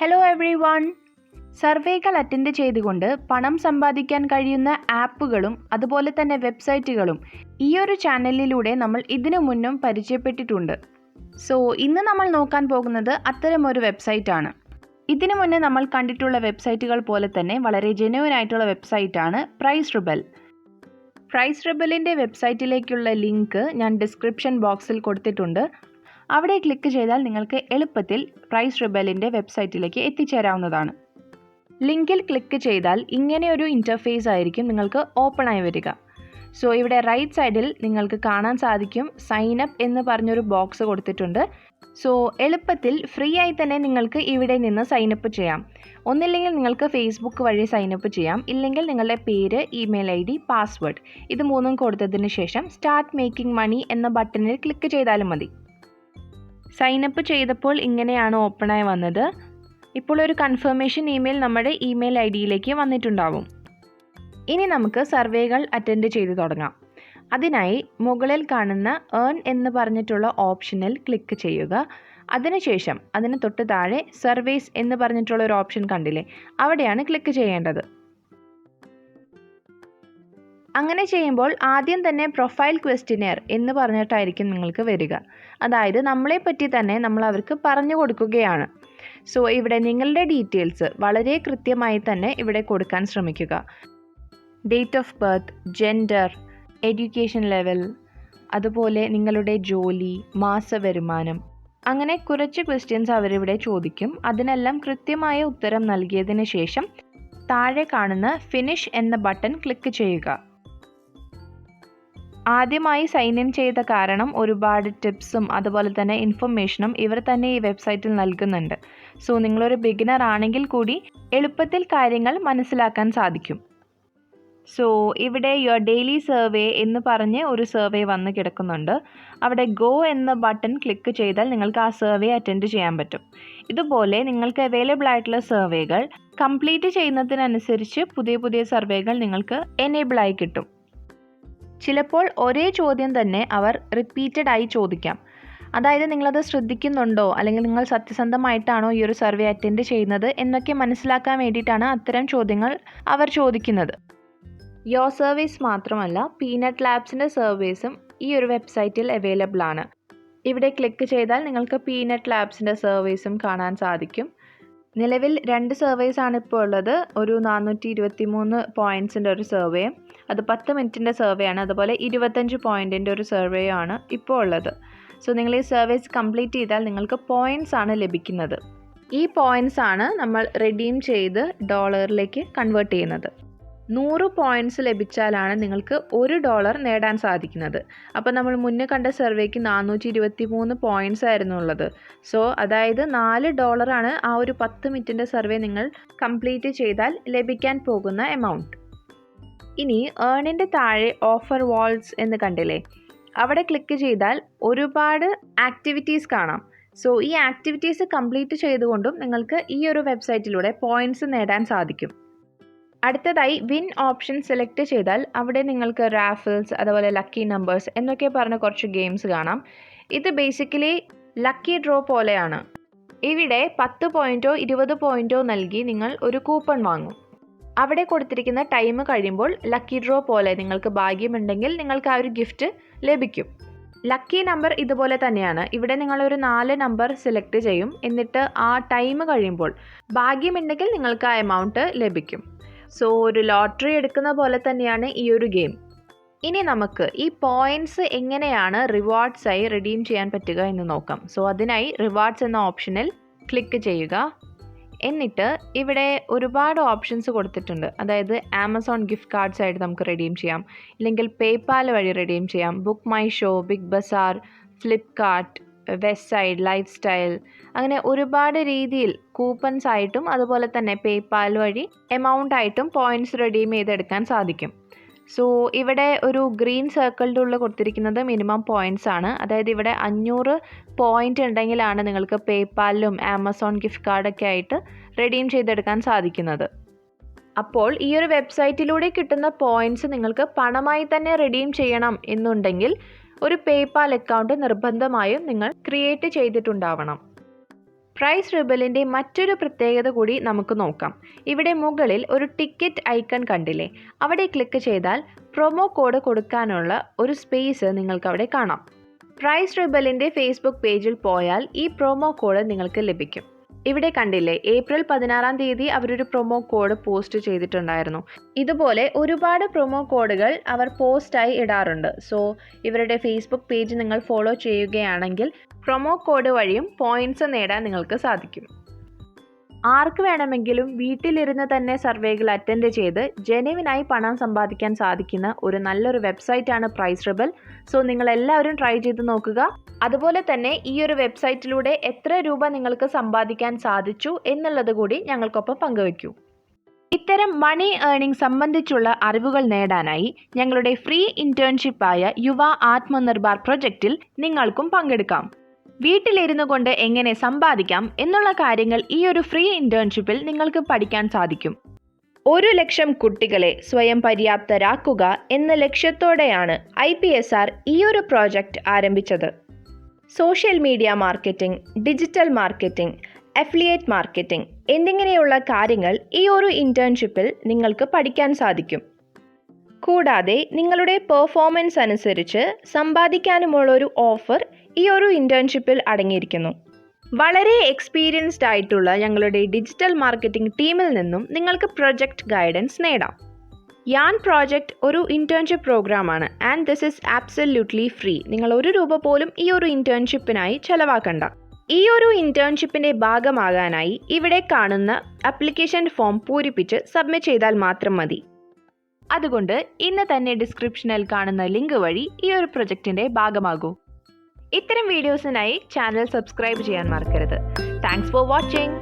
Hello every one. സർവേകൾ attend ചെയ്തുകൊണ്ട് പണം സമ്പാദിക്കാൻ കഴിയുന്ന ആപ്പുകളും അതുപോലെ തന്നെ വെബ്സൈറ്റുകളും ഈ ഒരു ചാനലിലൂടെ നമ്മൾ ഇതിനു മുന്നും പരിചയപ്പെട്ടിട്ടുണ്ട്. സോ ഇന്ന് നമ്മൾ നോക്കാൻ പോകുന്നത് അത്തരമൊരു വെബ്സൈറ്റാണ്. ഇതിനു മുന്നേ നമ്മൾ കണ്ടിട്ടുള്ള വെബ്സൈറ്റുകൾ പോലെ തന്നെ വളരെ ജെന്യുവൻ ആയിട്ടുള്ള വെബ്സൈറ്റാണ് പ്രൈസ്റിബൽ. പ്രൈസ്റിബലിൻ്റെ വെബ്സൈറ്റിലേക്കുള്ള ലിങ്ക് ഞാൻ ഡിസ്ക്രിപ്ഷൻ ബോക്സിൽ കൊടുത്തിട്ടുണ്ട്. അവിടെ ക്ലിക്ക് ചെയ്താൽ നിങ്ങൾക്ക് എളുപ്പത്തിൽ പ്രൈസ്റിബലിൻ്റെ വെബ്സൈറ്റിലേക്ക് എത്തിച്ചേരാവുന്നതാണ്. ലിങ്കിൽ ക്ലിക്ക് ചെയ്താൽ ഇങ്ങനെ ഒരു ഇൻ്റർഫേസ് ആയിരിക്കും നിങ്ങൾക്ക് ഓപ്പൺ ആയി വരിക. സോ ഇവിടെ റൈറ്റ് സൈഡിൽ നിങ്ങൾക്ക് കാണാൻ സാധിക്കും സൈൻ അപ്പ് എന്ന് പറഞ്ഞൊരു ബോക്സ് കൊടുത്തിട്ടുണ്ട്. സോ എളുപ്പത്തിൽ ഫ്രീ ആയി തന്നെ നിങ്ങൾക്ക് ഇവിടെ നിന്ന് സൈൻ അപ്പ് ചെയ്യാം. ഒന്നില്ലെങ്കിൽ നിങ്ങൾക്ക് ഫേസ്ബുക്ക് വഴി സൈൻ അപ്പ് ചെയ്യാം, ഇല്ലെങ്കിൽ നിങ്ങളുടെ പേര്, ഇമെയിൽ ID, പാസ്വേഡ് ഇത് മൂന്നും കൊടുത്തതിന് ശേഷം സ്റ്റാർട്ട് മേക്കിംഗ് മണി എന്ന ബട്ടണിൽ ക്ലിക്ക് ചെയ്താലും മതി. സൈൻ അപ്പ് ചെയ്തപ്പോൾ ഇങ്ങനെയാണ് ഓപ്പണായി വന്നത്. ഇപ്പോൾ ഒരു കൺഫർമേഷൻ ഇമെയിൽ നമ്മുടെ ഇമെയിൽ IDയിലേക്ക് വന്നിട്ടുണ്ടാവും. ഇനി നമുക്ക് സർവേകൾ അറ്റൻഡ് ചെയ്ത് തുടങ്ങാം. അതിനായി മുകളിൽ കാണുന്ന ഏൺ എന്ന് പറഞ്ഞിട്ടുള്ള ഓപ്ഷനിൽ ക്ലിക്ക് ചെയ്യുക. അതിനുശേഷം അതിന് തൊട്ട് താഴെ സർവേസ് എന്ന് പറഞ്ഞിട്ടുള്ള ഒരു ഓപ്ഷൻ കണ്ടില്ലേ, അവിടെയാണ് ക്ലിക്ക് ചെയ്യേണ്ടത്. അങ്ങനെ ചെയ്യുമ്പോൾ ആദ്യം തന്നെ പ്രൊഫൈൽ ക്വസ്റ്റിനെയർ എന്ന് പറഞ്ഞിട്ടായിരിക്കും നിങ്ങൾക്ക് വരിക. അതായത് നമ്മളെ പറ്റി തന്നെ നമ്മൾ അവർക്ക് പറഞ്ഞു കൊടുക്കുകയാണ്. സോ ഇവിടെ നിങ്ങളുടെ ഡീറ്റെയിൽസ് വളരെ കൃത്യമായി തന്നെ ഇവിടെ കൊടുക്കാൻ ശ്രമിക്കുക. Date of birth, gender, education level, അതുപോലെ നിങ്ങളുടെ ജോലി, മാസവരുമാനം, അങ്ങനെ കുറച്ച് ക്വസ്റ്റ്യൻസ് അവരിവിടെ ചോദിക്കും. അതിനെല്ലാം കൃത്യമായ ഉത്തരം നൽകിയതിന് ശേഷം താഴെ കാണുന്ന ഫിനിഷ് എന്ന ബട്ടൺ ക്ലിക്ക് ചെയ്യുക. ആദ്യമായി സൈൻ ഇൻ ചെയ്ത കാരണം ഒരുപാട് ടിപ്സും അതുപോലെ തന്നെ ഇൻഫർമേഷനും ഇവർ തന്നെ ഈ വെബ്സൈറ്റിൽ നൽകുന്നുണ്ട്. സോ നിങ്ങളൊരു ബിഗിനർ ആണെങ്കിൽ കൂടി എളുപ്പത്തിൽ കാര്യങ്ങൾ മനസ്സിലാക്കാൻ സാധിക്കും. സോ ഇവിടെ യുവർ ഡെയിലി സർവേ എന്ന് പറഞ്ഞ് ഒരു സർവേ വന്ന് കിടക്കുന്നുണ്ട്. അവിടെ ഗോ എന്ന ബട്ടൺ ക്ലിക്ക് ചെയ്താൽ നിങ്ങൾക്ക് ആ സർവേ അറ്റൻഡ് ചെയ്യാൻ പറ്റും. ഇതുപോലെ നിങ്ങൾക്ക് അവൈലബിൾ ആയിട്ടുള്ള സർവേകൾ കംപ്ലീറ്റ് ചെയ്യുന്നതിനനുസരിച്ച് പുതിയ പുതിയ സർവേകൾ നിങ്ങൾക്ക് എനേബിൾ ആയി കിട്ടും. ചിലപ്പോൾ ഒരേ ചോദ്യം തന്നെ അവർ റിപ്പീറ്റഡ് ആയി ചോദിക്കാം. അതായത് നിങ്ങളത് ശ്രദ്ധിക്കുന്നുണ്ടോ, അല്ലെങ്കിൽ നിങ്ങൾ സത്യസന്ധമായിട്ടാണോ ഈ ഒരു സർവേ അറ്റൻഡ് ചെയ്യുന്നത് എന്നൊക്കെ മനസ്സിലാക്കാൻ വേണ്ടിയിട്ടാണ് അത്തരം ചോദ്യങ്ങൾ അവർ ചോദിക്കുന്നത്. യോ സർവീസ് മാത്രമല്ല, പീനട്ട് ലാബ്സിൻ്റെ സർവീസും ഈ ഒരു വെബ്സൈറ്റിൽ അവൈലബിൾ ആണ്. ഇവിടെ ക്ലിക്ക് ചെയ്താൽ നിങ്ങൾക്ക് പീനട്ട് ലാബ്സിൻ്റെ സർവീസും കാണാൻ സാധിക്കും. നിലവിൽ 2 സർവേസാണ് ഇപ്പോൾ ഉള്ളത്. ഒരു 423 പോയിൻറ്റ്സിൻ്റെ ഒരു സർവേയും അത് 10 മിനിറ്റിൻ്റെ സർവേ ആണ്. അതുപോലെ 25 പോയിൻറ്റിൻ്റെ ഒരു സർവേയും ആണ് ഇപ്പോൾ ഉള്ളത്. സോ നിങ്ങൾ ഈ സർവേസ് കംപ്ലീറ്റ് ചെയ്താൽ നിങ്ങൾക്ക് പോയിൻറ്റ്സ് ആണ് ലഭിക്കുന്നത്. ഈ പോയിൻറ്റ്സ് ആണ് നമ്മൾ റിഡീം ചെയ്ത് ഡോളറിലേക്ക് കൺവേർട്ട് ചെയ്യുന്നത്. 100 പോയിൻറ്റ്സ് ലഭിച്ചാലാണ് നിങ്ങൾക്ക് $1 നേടാൻ സാധിക്കുന്നത്. അപ്പോൾ നമ്മൾ മുന്നേ കണ്ട സർവേക്ക് 423 പോയിൻറ്റ്സ് ആയിരുന്നു ഉള്ളത്. സോ അതായത് $4 ആണ് ആ ഒരു 10 മിനിറ്റിൻ്റെ സർവേ നിങ്ങൾ കംപ്ലീറ്റ് ചെയ്താൽ ലഭിക്കാൻ പോകുന്ന എമൗണ്ട്. ഇനി ഏണിൻ്റെ താഴെ ഓഫർ വാൾസ് എന്ന് കണ്ടില്ലേ, അവിടെ ക്ലിക്ക് ചെയ്താൽ ഒരുപാട് ആക്ടിവിറ്റീസ് കാണാം. സോ ഈ ആക്ടിവിറ്റീസ് കംപ്ലീറ്റ് ചെയ്തുകൊണ്ടും നിങ്ങൾക്ക് ഈ ഒരു വെബ്സൈറ്റിലൂടെ പോയിൻറ്റ്സ് നേടാൻ സാധിക്കും. അടുത്തതായി വിൻ ഓപ്ഷൻ സെലക്ട് ചെയ്താൽ അവിടെ നിങ്ങൾക്ക് റാഫിൾസ്, അതുപോലെ ലക്കി നമ്പേഴ്സ് എന്നൊക്കെ പറഞ്ഞ കുറച്ച് ഗെയിംസ് കാണാം. ഇത് ബേസിക്കലി ലക്കി ഡ്രോ പോലെയാണ്. ഇവിടെ 10 പോയിൻറ്റോ 20 പോയിൻറ്റോ നൽകി നിങ്ങൾ ഒരു കൂപ്പൺ വാങ്ങും. അവിടെ കൊടുത്തിരിക്കുന്ന ടൈം കഴിയുമ്പോൾ ലക്കി ഡ്രോ പോലെ നിങ്ങൾക്ക് ഭാഗ്യമുണ്ടെങ്കിൽ നിങ്ങൾക്ക് ആ ഒരു ഗിഫ്റ്റ് ലഭിക്കും. ലക്കി നമ്പർ ഇതുപോലെ തന്നെയാണ്. ഇവിടെ നിങ്ങളൊരു 4 നമ്പർ സെലക്ട് ചെയ്യും. എന്നിട്ട് ആ ടൈം കഴിയുമ്പോൾ ഭാഗ്യമുണ്ടെങ്കിൽ നിങ്ങൾക്ക് ആ എമൗണ്ട് ലഭിക്കും. സോ ഒരു ലോട്ടറി എടുക്കുന്ന പോലെ തന്നെയാണ് ഈ ഒരു ഗെയിം. ഇനി നമുക്ക് ഈ പോയിൻറ്റ്സ് എങ്ങനെയാണ് റിവാർഡ്സായി റിഡീം ചെയ്യാൻ പറ്റുക എന്ന് നോക്കാം. സോ അതിനായി റിവാർഡ്സ് എന്ന ഓപ്ഷനിൽ ക്ലിക്ക് ചെയ്യുക. എന്നിട്ട് ഇവിടെ ഒരുപാട് ഓപ്ഷൻസ് കൊടുത്തിട്ടുണ്ട്. അതായത് ആമസോൺ ഗിഫ്റ്റ് കാർഡ്സ് ആയിട്ട് നമുക്ക് റിഡീം ചെയ്യാം, ഇല്ലെങ്കിൽ പേപ്പാൽ വഴി റിഡീം ചെയ്യാം, BookMyShow, Big Bazaar, Flipkart, Westside, Lifestyle, അങ്ങനെ ഒരുപാട് രീതിയിൽ കൂപ്പൺസ് ആയിട്ടും അതുപോലെ തന്നെ പേപ്പാൽ വഴി എമൗണ്ട് ആയിട്ടും പോയിൻറ്റ്സ് റിഡീം ചെയ്തെടുക്കാൻ സാധിക്കും. സോ ഇവിടെ ഒരു ഗ്രീൻ സർക്കിളിൻ്റെ ഉള്ളിൽ കൊടുത്തിരിക്കുന്നത് മിനിമം പോയിൻറ്റ്സ് ആണ്. അതായത് ഇവിടെ 500 പോയിൻ്റ് ഉണ്ടെങ്കിലാണ് നിങ്ങൾക്ക് പേപ്പാലിലും ആമസോൺ ഗിഫ്റ്റ് കാർഡൊക്കെ ആയിട്ട് റിഡീം ചെയ്തെടുക്കാൻ സാധിക്കുന്നത്. അപ്പോൾ ഈ ഒരു വെബ്സൈറ്റിലൂടെ കിട്ടുന്ന പോയിൻറ്റ്സ് നിങ്ങൾക്ക് പണമായി തന്നെ റിഡീം ചെയ്യണം എന്നുണ്ടെങ്കിൽ ഒരു പേപ്പാൽ അക്കൗണ്ട് നിർബന്ധമായും നിങ്ങൾ ക്രിയേറ്റ് ചെയ്തിട്ടുണ്ടാവണം. പ്രൈസ്റെബലിൻ്റെ മറ്റൊരു പ്രത്യേകത കൂടി നമുക്ക് നോക്കാം. ഇവിടെ മുകളിൽ ഒരു ടിക്കറ്റ് ഐക്കൺ കണ്ടില്ലേ? അവിടെ ക്ലിക്ക് ചെയ്താൽ പ്രൊമോ കോഡ് കൊടുക്കാനുള്ള ഒരു സ്പേസ് നിങ്ങൾക്കവിടെ കാണാം. പ്രൈസ്റെബലിൻ്റെ ഫേസ്ബുക്ക് പേജിൽ പോയാൽ ഈ പ്രൊമോ കോഡ് നിങ്ങൾക്ക് ലഭിക്കും. ഇവിടെ കണ്ടില്ലേ, ഏപ്രിൽ 16-ാം തീയതി അവരൊരു പ്രൊമോ കോഡ് പോസ്റ്റ് ചെയ്തിട്ടുണ്ടായിരുന്നു. ഇതുപോലെ ഒരുപാട് പ്രൊമോ കോഡുകൾ അവർ പോസ്റ്റായി ഇടാറുണ്ട്. സോ ഇവരുടെ ഫേസ്ബുക്ക് പേജ് നിങ്ങൾ ഫോളോ ചെയ്യുകയാണെങ്കിൽ പ്രൊമോ കോഡ് വഴിയും പോയിന്റ്സ് നേടാൻ നിങ്ങൾക്ക് സാധിക്കും. ആർക്ക് വേണമെങ്കിലും വീട്ടിലിരുന്ന് തന്നെ സർവേകൾ അറ്റൻഡ് ചെയ്ത് ജെനുവിനായി പണം സമ്പാദിക്കാൻ സാധിക്കുന്ന ഒരു നല്ലൊരു വെബ്സൈറ്റാണ് പ്രൈസ്റെബൽ. സോ നിങ്ങൾ എല്ലാവരും ട്രൈ ചെയ്ത് നോക്കുക. അതുപോലെ തന്നെ ഈ ഒരു വെബ്സൈറ്റിലൂടെ എത്ര രൂപ നിങ്ങൾക്ക് സമ്പാദിക്കാൻ സാധിച്ചു എന്നുള്ളത് കൂടി ഞങ്ങൾക്കൊപ്പം പങ്കുവയ്ക്കൂ. ഇത്തരം മണി ഏർണിംഗ് സംബന്ധിച്ചുള്ള അറിവുകൾ നേടാനായി ഞങ്ങളുടെ ഫ്രീ ഇന്റേൺഷിപ്പായ യുവ ആത്മനിർഭർ പ്രൊജക്റ്റിൽ നിങ്ങൾക്കും പങ്കെടുക്കാം. വീട്ടിലിരുന്നു കൊണ്ട് എങ്ങനെ സമ്പാദിക്കാം എന്നുള്ള കാര്യങ്ങൾ ഈ ഒരു ഫ്രീ ഇന്റേൺഷിപ്പിൽ നിങ്ങൾക്ക് പഠിക്കാൻ സാധിക്കും. 1,00,000 കുട്ടികളെ സ്വയം പര്യാപ്തരാക്കുക എന്ന ലക്ഷ്യത്തോടെയാണ് IPSR ഈ ഒരു പ്രോജക്റ്റ് ആരംഭിച്ചത്. Social media marketing, digital marketing, affiliate marketing എന്നിങ്ങനെയുള്ള കാര്യങ്ങൾ ഈ ഒരു ഇന്റേൺഷിപ്പിൽ നിങ്ങൾക്ക് പഠിക്കാൻ സാധിക്കും. കൂടാതെ നിങ്ങളുടെ പെർഫോമൻസ് അനുസരിച്ച് സമ്പാദിക്കാനുമുള്ള ഒരു ഓഫർ ഈ ഒരു ഇന്റേൺഷിപ്പിൽ അടങ്ങിയിരിക്കുന്നു. വളരെ എക്സ്പീരിയൻസ്ഡ് ആയിട്ടുള്ള ഞങ്ങളുടെ ഡിജിറ്റൽ മാർക്കറ്റിംഗ് ടീമിൽ നിന്നും നിങ്ങൾക്ക് പ്രൊജക്റ്റ് ഗൈഡൻസ് നേടാം. യാൻ പ്രോജക്റ്റ് ഒരു ഇന്റേൺഷിപ്പ് പ്രോഗ്രാമാണ് and this is absolutely free. നിങ്ങൾ 1 രൂപ പോലും ഈ ഒരു ഇന്റേൺഷിപ്പിനായി ചെലവാക്കണ്ട. ഈ ഒരു ഇന്റേൺഷിപ്പിൻ്റെ ഭാഗമാകാനായി ഇവിടെ കാണുന്ന ആപ്ലിക്കേഷൻ ഫോം പൂരിപ്പിച്ച് സബ്മിറ്റ് ചെയ്താൽ മാത്രം മതി. അതുകൊണ്ട് ഇന്ന് തന്നെ ഡിസ്ക്രിപ്ഷനിൽ കാണുന്ന ലിങ്ക് വഴി ഈ ഒരു പ്രൊജക്റ്റിൻ്റെ ഭാഗമാകൂ. ഇത്തരം വീഡിയോസിനായി ചാനൽ സബ്സ്ക്രൈബ് ചെയ്യാൻ മറക്കരുത്. Thanks for watching.